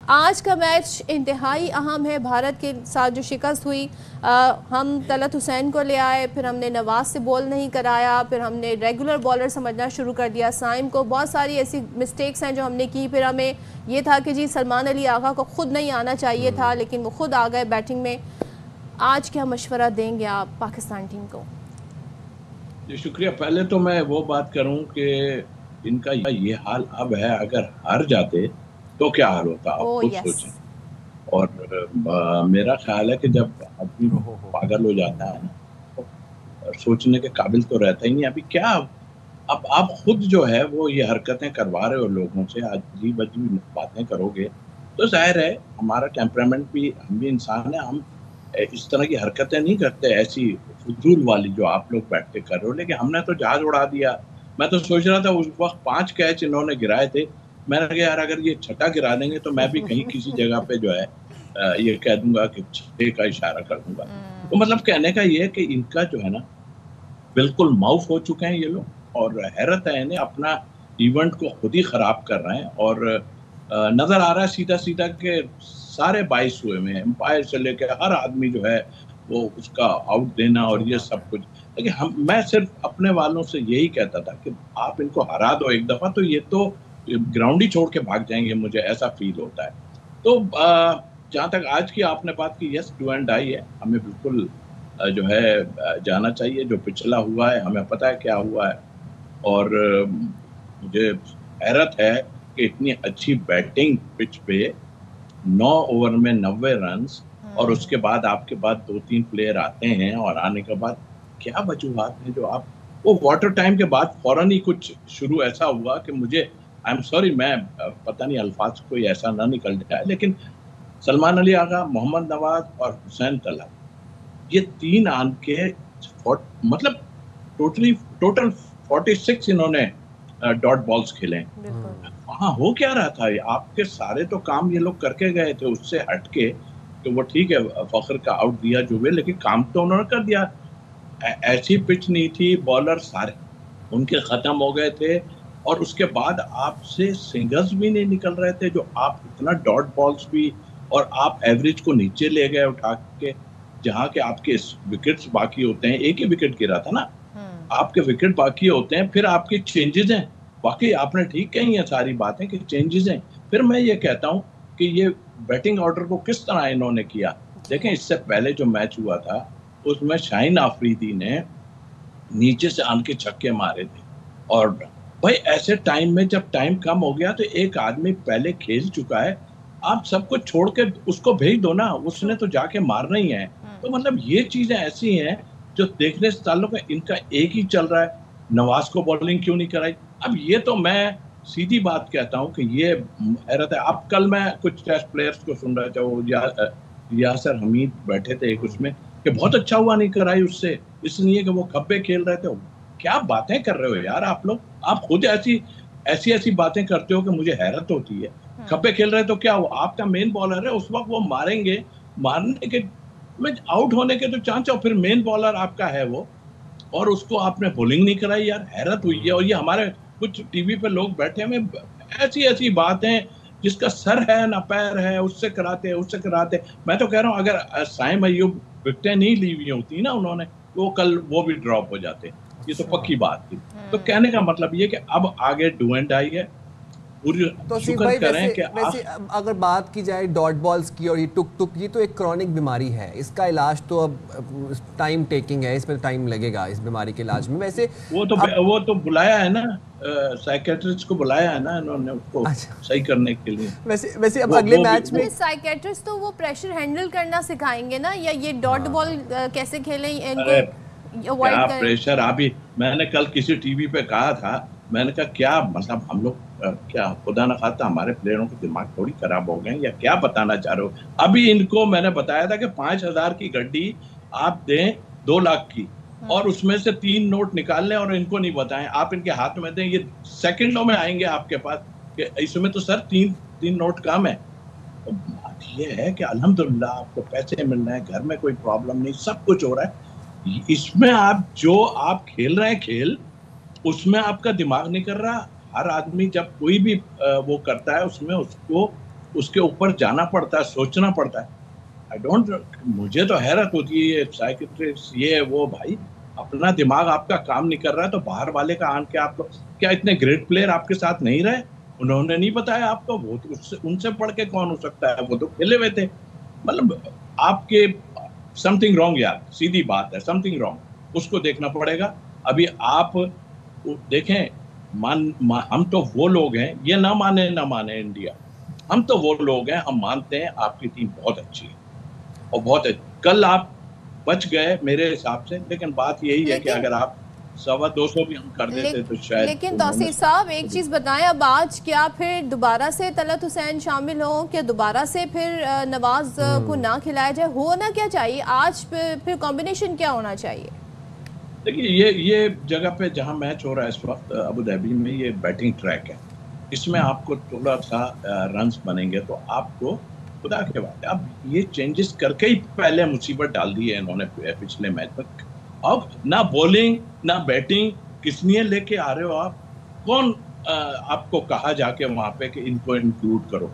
आज का मैच इंतहाई अहम है। भारत के साथ जो शिकस्त हुई, हम तलत हुसैन को ले आए, फिर हमने नवाज से बॉल नहीं कराया, फिर हमने रेगुलर बॉलर समझना शुरू कर दिया साइम को। बहुत सारी ऐसी मिस्टेक्स हैं जो हमने की। फिर हमें ये था कि जी सलमान अली आगा को खुद नहीं आना चाहिए था, लेकिन वो खुद आ गए बैटिंग में। आज क्या मशवरा देंगे आप पाकिस्तान टीम को? जी शुक्रिया। पहले तो मैं वो बात करूं कि इनका ये हाल अब है, अगर हार जाते तो क्या हाल होता आप ओ खुद यस। सोचें। और मेरा ख्याल है कि जब आदमी ओहो। पागल हो जाता है ना, तो सोचने के काबिल तो रहता ही नहीं। अभी क्या, अब आप खुद जो है वो ये हरकतें करवा रहे हो लोगों से, अजीब अजीब बातें करोगे तो जाहिर है हमारा टेम्परामेंट भी, हम भी इंसान है, हम इस तरह की हरकतें नहीं करते ऐसी फजूल वाली जो आप लोग बैठ के कर रहे हो। लेकिन हमने तो जहाज उड़ा दिया। मैं तो सोच रहा था उस वक्त 5 कैच इन्होंने गिराए थे, मैंने कहा यार अगर ये छठा गिरा देंगे तो मैं भी कहीं किसी जगह पे जो है ये कह दूंगा कि 6 का इशारा कर दूंगा। तो मतलब कहने का ये है कि इनका जो है ना बिल्कुल माउफ हो चुके हैं ये लोग, और हैरत है इन्हें, अपना इवेंट को खुद ही खराब कर रहे हैं। और नजर आ रहा है सीधा सीधा के सारे 22 हुए में एम्पायर से लेके हर आदमी जो है वो उसका आउट देना और जो ये बात सब है। कुछ। लेकिन मैं सिर्फ अपने वालों से यही कहता था कि आप इनको हरा दो एक दफा तो ये तो ग्राउंड ही छोड़ के भाग जाएंगे, मुझे ऐसा फील होता है। तो जहां तक आज की आपने बात की, यस डू एंड डाई है, हमें बिल्कुल जो है जाना चाहिए। जो पिछला हुआ है हमें पता है क्या हुआ है। और मुझे हैरत है कि इतनी अच्छी बैटिंग पिच पे 9 ओवर में 90 रन्स, और उसके बाद आपके बाद 2-3 प्लेयर आते हैं और आने के बाद क्या वजूहात हैं जो आप, वो वाटर टाइम के बाद फौरन ही कुछ शुरू ऐसा हुआ कि मुझे, आई एम सॉरी, मैं पता नहीं अल्फाज कोई ऐसा ना निकल जाए, लेकिन सलमान अली आगा, मोहम्मद नवाज और हुसैन तलत, ये 3 आन के मतलब टोटल 46 इन्होंने डॉट बॉल्स खेले। बिल्कुल। वहाँ हो क्या रहा था? आपके सारे तो काम ये लोग करके गए थे, उससे हटके तो वो ठीक है फखर का आउट दिया जो भी, लेकिन काम तो उन्होंने कर दिया। ऐसी पिच नहीं थी, बॉलर सारे उनके खत्म हो गए थे, और उसके बाद आपसे सिंगल्स भी नहीं निकल रहे थे जो आप इतना डॉट बॉल्स भी, और आप एवरेज को नीचे ले गए उठा के, जहाँ के आपके विकेट्स बाकी होते हैं। एक ही विकेट गिरा था ना, आपके विकेट बाकी होते हैं, फिर आपके चेंजेस हैं। वाकई आपने ठीक कही है सारी बातें कि चेंजेस हैं। फिर मैं ये कहता हूँ कि ये बैटिंग ऑर्डर को किस तरह इन्होंने किया। देखें, इससे पहले जो मैच हुआ था उसमें शाहीन आफरीदी ने नीचे से आन के छक्के मारे थे। और भाई ऐसे टाइम में जब टाइम कम हो गया तो एक आदमी पहले खेल चुका है, आप सब कुछ छोड़ के उसको भेज दो ना, उसने तो जाके मारना ही है। तो मतलब ये चीजें ऐसी हैं जो देखने से ताल्लुक है, इनका एक ही चल रहा है, नवाज को बॉलिंग क्यों नहीं कराई। अब ये तो मैं सीधी बात कहता हूँ कि ये हैरत है। अब कल मैं कुछ टेस्ट प्लेयर्स को सुन रहा था, वो यासर हमीद बैठे थे एक उसमें, कि बहुत अच्छा हुआ नहीं कराई उससे, इसलिए कि वो खब्बे खेल रहे थे। क्या बातें कर रहे हो यार आप लोग, आप खुद ऐसी ऐसी ऐसी बातें करते हो कि मुझे हैरत होती है। खब्बे खेल रहे तो क्या हुआ, आपका मेन बॉलर है, उस वक्त वो मारेंगे, मारने के में आउट होने के तो चांस है, और फिर मेन बॉलर आपका है वो, और उसको आपने बॉलिंग नहीं कराई यार, हैरत हुई है। और ये हमारे कुछ टीवी पे लोग बैठे हुए ऐसी ऐसी बातें, जिसका सर है ना पैर है, उससे कराते उससे कराते। मैं तो कह रहा हूँ अगर साइम अय्यूब विकेटें नहीं ली हुई होती ना उन्होंने, वो कल वो भी ड्रॉप हो जाते। ये तो अच्छा। पक्की बात थी। तो कहने का मतलब ये कि अब आगे डू एंड डाई है, पूरी तौसीफ शुक्र भाई, करें कि वैसे अब अगर बात की जाए डॉट बॉल्स की और ये टुक टुक, ये तो एक क्रॉनिक बीमारी है, इसका इलाज तो अब टाइम टेकिंग है, इसमें टाइम लगेगा इस बीमारी के इलाज में। वैसे अब वो तो बुलाया है ना, साइकेट्रिस्ट को बुलाया है ना इन्होंने उसको अच्छा, सही करने के लिए। वैसे अब वो अगले वो भी मैच में साइकेट्रिस्ट तो वो प्रेशर हैंडल करना सिखाएंगे ना, या ये डॉट हाँ बॉल कैसे खेलें इनको अरे अवॉइड क्या करें। प्रेशर। अभी मैंने कल किसी टीवी पे कहा था, मैंने कहा क्या मतलब हम लोग क्या खुदा ना खास्ता हमारे प्लेयरों के दिमाग थोड़ी खराब हो गए या क्या बताना चाह रहे हो। अभी इनको मैंने बताया था कि 5,000 की गड्डी आप दें 2 लाख की, और उसमें से 3 नोट निकाल लें और इनको नहीं बताएं, आप इनके हाथ में दें, ये सेकंडों में आएंगे आपके पास कि इसमें तो सर 3 नोट कम है। तो बात ये है कि अल्हम्दुलिल्लाह आपको पैसे मिल रहे हैं, घर में कोई प्रॉब्लम नहीं, सब कुछ हो रहा है। इसमें आप जो आप खेल रहे हैं खेल, उसमें आपका दिमाग नहीं कर रहा। हर आदमी जब कोई भी वो करता है उसमें उसको उसके ऊपर जाना पड़ता है, सोचना पड़ता है। मुझे तो हैरत होती है, ये साइकियाट्रिस्ट ये वो, भाई अपना दिमाग आपका काम नहीं कर रहा है तो बाहर वाले का आन के आप लोग, क्या इतने ग्रेट प्लेयर आपके साथ नहीं रहे? उन्होंने नहीं बताया आपको? वो तो उनसे पढ़ के कौन हो सकता है, वो तो खेले हुए थे। मतलब आपके समथिंग रॉन्ग यार, सीधी बात है, समथिंग रॉन्ग, उसको देखना पड़ेगा। अभी आप देखें, हम तो वो लोग हैं, ये ना माने इंडिया, हम तो वो लोग हैं, हम मानते हैं आपकी टीम बहुत अच्छी है और बहुत कल आप बच गए मेरे हिसाब से, लेकिन बात यही है कि अगर आप 225 भी हम कर देते तो शायद। लेकिन तौसीफ साहब एक चीज बताएं, अब आज क्या फिर दोबारा से तलत हुसैन शामिल हो, क्या दोबारा से फिर नवाज को ना खिलाया जाए? होना क्या चाहिए आज, फिर कॉम्बिनेशन क्या होना चाहिए? देखिए ये जगह पे जहां मैच हो रहा है इस वक्त अबू धाबी में, ये बैटिंग ट्रैक है, इसमें आपको थोड़ा सा रन्स बनेंगे तो आपको खुदा के बाद अब ये चेंजेस करके ही पहले मुसीबत डाल दी है इन्होंने पिछले मैच में। अब ना बॉलिंग ना बैटिंग, किस लिए लेके आ रहे हो आप? कौन आपको कहा जाके वहां पे कि इनको इंक्लूड करो?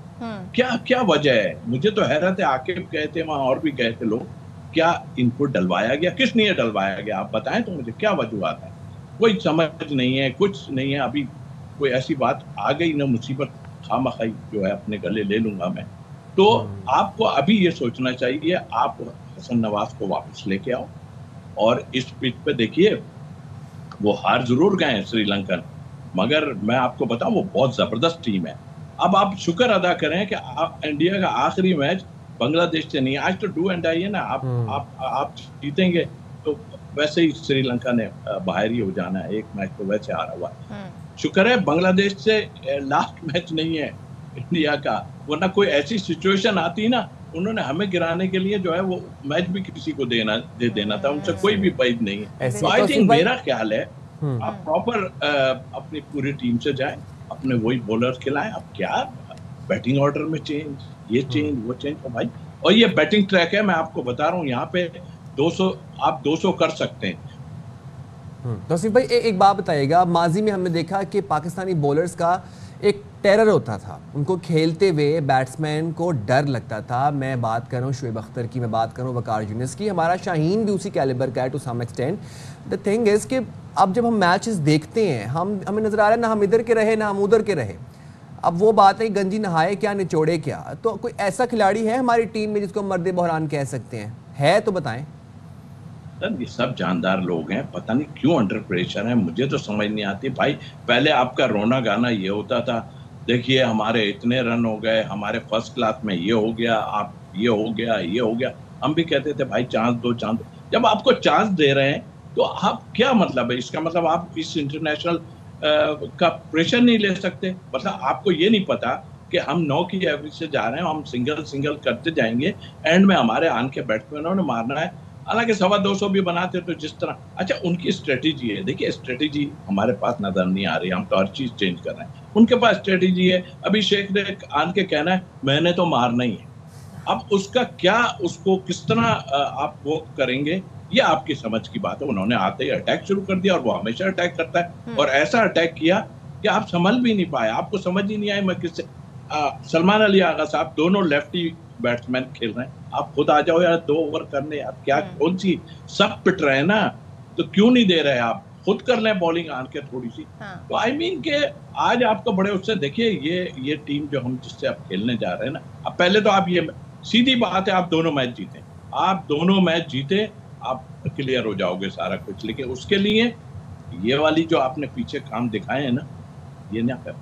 क्या वजह है? मुझे तो हैरत है। आकिब गए थे वहां और भी गए थे लोग, क्या इनको डलवाया गया? किस लिए डलवाया गया आप बताएं तो मुझे, क्या वजूहत है? कोई समझ नहीं है, कुछ नहीं है। अभी कोई ऐसी बात आ गई ना, मुसीबत खामखाई जो है अपने गले ले लूंगा मैं। तो आपको अभी ये सोचना चाहिए, आप हसन नवाज को वापस लेके आओ और इस पिच पे देखिए, वो हार जरूर गए हैं श्रीलंकन, मगर मैं आपको बताऊं वो बहुत जबरदस्त टीम है। अब आप शुक्र अदा करें कि इंडिया का आखिरी मैच बांग्लादेश से नहीं, आज तो डू एंड डाई है ना। आप जीतेंगे तो वैसे ही श्रीलंका ने बाहर ही हो जाना है, एक मैच तो वैसे हारा हुआ है। शुक्र है बांग्लादेश से लास्ट मैच नहीं है इंडिया का, वरना कोई ऐसी सिचुएशन आती ना, उन्होंने हमें गिराने के लिए जो है वो मैच भी किसी को दे देना था, उनसे कोई भी बैद नहीं है। तो आई थिंक मेरा ख्याल है आप प्रॉपर अपनी पूरी टीम से जाएं, अपने वही बॉलर खिलाएं। अब क्या बैटिंग ऑर्डर में चेंज, ये चेंज वो चेंज, भाई। और ये बैटिंग ट्रैक है, मैं आपको बता रहा हूँ, यहाँ पे 200 आप 200 कर सकते हैं। तौसीफ भाई एक बात बताइएगा, माजी में हमने देखा कि पाकिस्तानी बॉलर्स का एक टेरर होता था, उनको खेलते हुए बैट्समैन को डर लगता था। मैं बात कर रहा हूँ शुएब अख्तर की, मैं बात कर रहा हूँ वकार यूनिस की, हमारा शाहीन भी उसी कैलिबर का है to some extent. The thing is कि अब जब हम मैचेस देखते हैं, हमें नज़र आ रहा है ना हम इधर के रहे ना हम उधर के रहे। अब वो बात है गंजी नहाए क्या निचोड़े क्या, तो कोई ऐसा खिलाड़ी है हमारी टीम में जिसको मर्द बहरान कह सकते हैं? है तो बताएं। ये सब जानदार लोग हैं, पता नहीं क्यों अंडर प्रेशर है, मुझे तो समझ नहीं आती भाई। पहले आपका रोना गाना ये होता था, देखिए हमारे इतने रन हो गए, हमारे फर्स्ट क्लास में ये हो गया, आप ये हो गया, ये हो गया। हम भी कहते थे भाई चांस दो, चांस दो। जब आपको चांस दे रहे हैं तो आप क्या मतलब है इसका? मतलब आप इस इंटरनेशनल का प्रेशर नहीं ले सकते? मतलब आपको ये नहीं पता कि हम 9 की एवरेज से जा रहे हैं, हम सिंगल करते जाएंगे, एंड में हमारे आन के बैट्समैनों ने मारना है। हालांकि 225 भी बनाते तो जिस तरह, अच्छा उनकी स्ट्रेटेजी है, देखिए स्ट्रेटेजी हमारे पास नजर नहीं आ रही, हम तो हर चीज चेंज कर रहे हैं, उनके पास स्ट्रेटेजी है। अभी शेख ने आन के कहना है मैंने तो मारना ही है, अब उसका क्या, उसको किस तरह आप वो करेंगे, ये आपकी समझ की बात है। उन्होंने आते ही अटैक शुरू कर दिया और वो हमेशा अटैक करता है, और ऐसा अटैक किया कि आप संभल भी नहीं पाए, आपको समझ ही नहीं आई मैं किससे। सलमान अली आगा साहब दोनों लेफ्टी बैट्समैन खेल रहे हैं, आप खुद आ जाओ यार 2 ओवर करने, आप क्या कौन सी, सब पिट रहे हैं ना, तो क्यों नहीं दे रहे आप? खुद कर लें बॉलिंग आन के थोड़ी सी। तो आई मीन के आज आपको बड़े उससे देखिए, ये टीम जो हम जिससे आप खेलने जा रहे हैं ना, अब पहले तो आप ये सीधी बात है, आप दोनों मैच जीते, आप दोनों मैच जीते, आप क्लियर हो जाओगे सारा कुछ। लेकिन उसके लिए ये वाली जो आपने पीछे काम दिखाए हैं ना, ये ना कर।